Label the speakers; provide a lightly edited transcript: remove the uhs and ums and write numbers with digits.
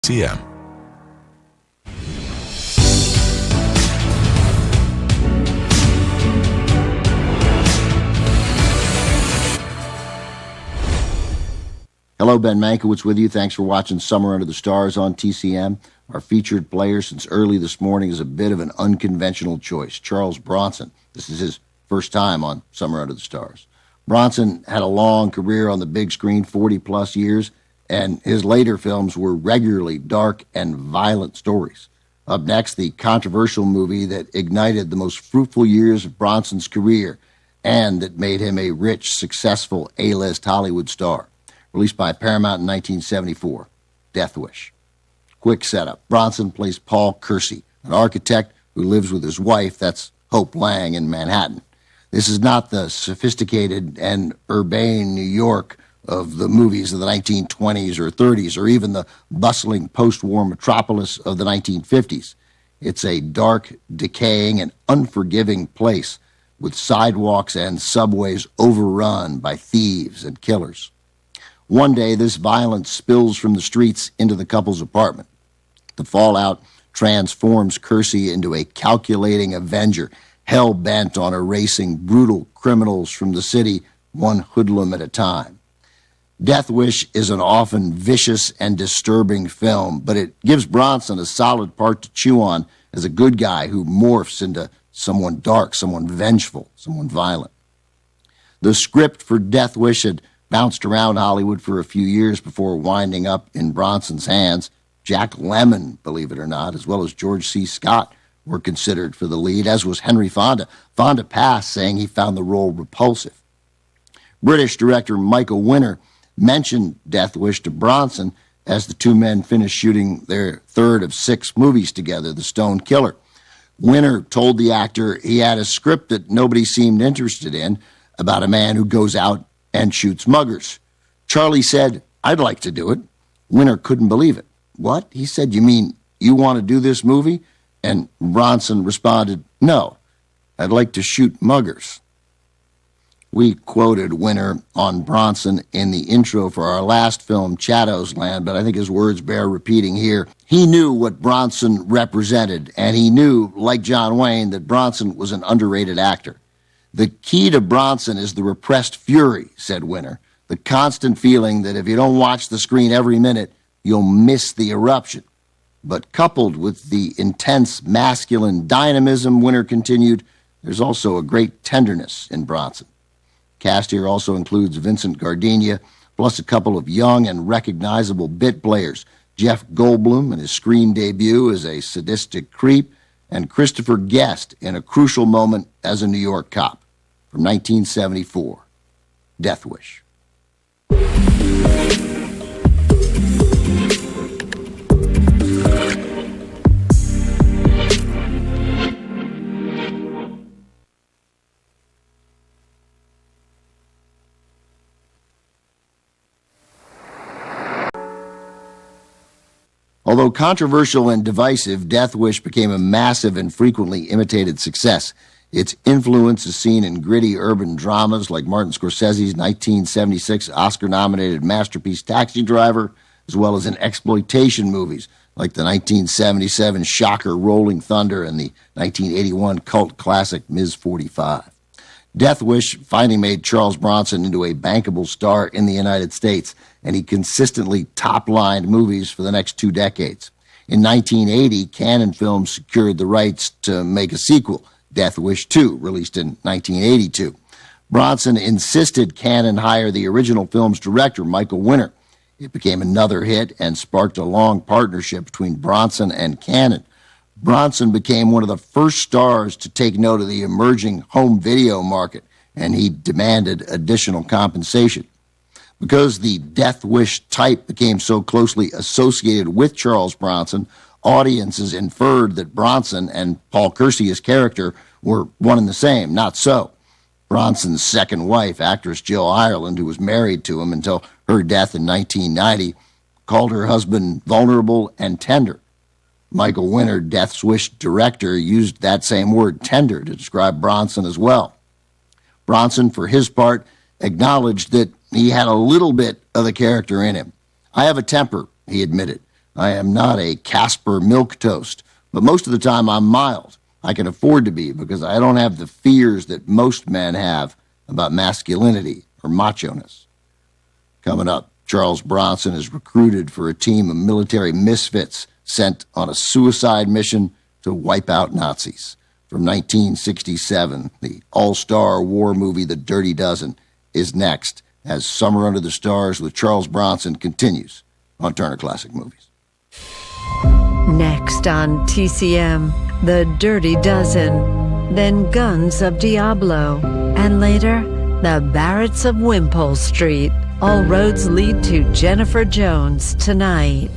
Speaker 1: TCM.
Speaker 2: Hello, Ben Mankiewicz with you. Thanks for watching Summer Under the Stars on TCM. Our featured player since early this morning is a bit of an unconventional choice, Charles Bronson. This is his first time on Summer Under the Stars. Bronson had a long career on the big screen, 40-plus years, and his later films were regularly dark and violent stories. Up next, the controversial movie that ignited the most fruitful years of Bronson's career and that made him a rich, successful A-list Hollywood star. Released by Paramount in 1974, Death Wish. Quick setup. Bronson plays Paul Kersey, an architect who lives with his wife, that's Hope Lang, in Manhattan. This is not the sophisticated and urbane New York of the movies of the 1920s or 30s, or even the bustling post-war metropolis of the 1950s. It's a dark, decaying, and unforgiving place with sidewalks and subways overrun by thieves and killers. One day, this violence spills from the streets into the couple's apartment. The fallout transforms Kersey into a calculating avenger, hell-bent on erasing brutal criminals from the city, one hoodlum at a time. Death Wish is an often vicious and disturbing film, but it gives Bronson a solid part to chew on as a good guy who morphs into someone dark, someone vengeful, someone violent. The script for Death Wish had bounced around Hollywood for a few years before winding up in Bronson's hands. Jack Lemmon, believe it or not, as well as George C. Scott were considered for the lead, as was Henry Fonda. Fonda passed, saying he found the role repulsive. British director Michael Winner mentioned Death Wish to Bronson as the two men finished shooting their third of 6 movies together, The Stone Killer. Winner told the actor he had a script that nobody seemed interested in about a man who goes out and shoots muggers. Charlie said, "I'd like to do it." Winner couldn't believe it. "What?" He said, "You mean you want to do this movie?" And Bronson responded, "No, I'd like to shoot muggers." We quoted Winner on Bronson in the intro for our last film, Chatto's Land, but I think his words bear repeating here. He knew what Bronson represented, and he knew, like John Wayne, that Bronson was an underrated actor. "The key to Bronson is the repressed fury," said Winner, "the constant feeling that if you don't watch the screen every minute, you'll miss the eruption." But coupled with the intense masculine dynamism, Winner continued, there's also a great tenderness in Bronson. Cast here also includes Vincent Gardenia, plus a couple of young and recognizable bit players, Jeff Goldblum in his screen debut as a sadistic creep, and Christopher Guest in a crucial moment as a New York cop. From 1974, Death Wish. Although controversial and divisive, Death Wish became a massive and frequently imitated success. Its influence is seen in gritty urban dramas like Martin Scorsese's 1976 Oscar-nominated masterpiece Taxi Driver, as well as in exploitation movies like the 1977 shocker Rolling Thunder and the 1981 cult classic Ms. 45. Death Wish finally made Charles Bronson into a bankable star in the United States, and he consistently top-lined movies for the next 2 decades. In 1980, Cannon Films secured the rights to make a sequel, Death Wish 2, released in 1982. Bronson insisted Cannon hire the original film's director, Michael Winner. It became another hit and sparked a long partnership between Bronson and Cannon. Bronson became one of the first stars to take note of the emerging home video market, and he demanded additional compensation. Because the Death Wish type became so closely associated with Charles Bronson, audiences inferred that Bronson and Paul Kersey, his character, were one and the same. Not so. Bronson's second wife, actress Jill Ireland, who was married to him until her death in 1990, called her husband vulnerable and tender. Michael Winner, Death Wish director, used that same word, tender, to describe Bronson as well. Bronson, for his part, acknowledged that he had a little bit of the character in him. "I have a temper," he admitted. I am not a Casper milquetoast, but most of the time I'm mild. I can afford to be because I don't have the fears that most men have about masculinity or macho-ness. Coming up, Charles Bronson is recruited for a team of military misfits sent on a suicide mission to wipe out Nazis. From 1967, the all-star war movie The Dirty Dozen is next as Summer Under the Stars with Charles Bronson continues on Turner Classic Movies.
Speaker 1: Next on TCM, The Dirty Dozen, then Guns of Diablo, and later, The Barretts of Wimpole Street. All roads lead to Jennifer Jones tonight.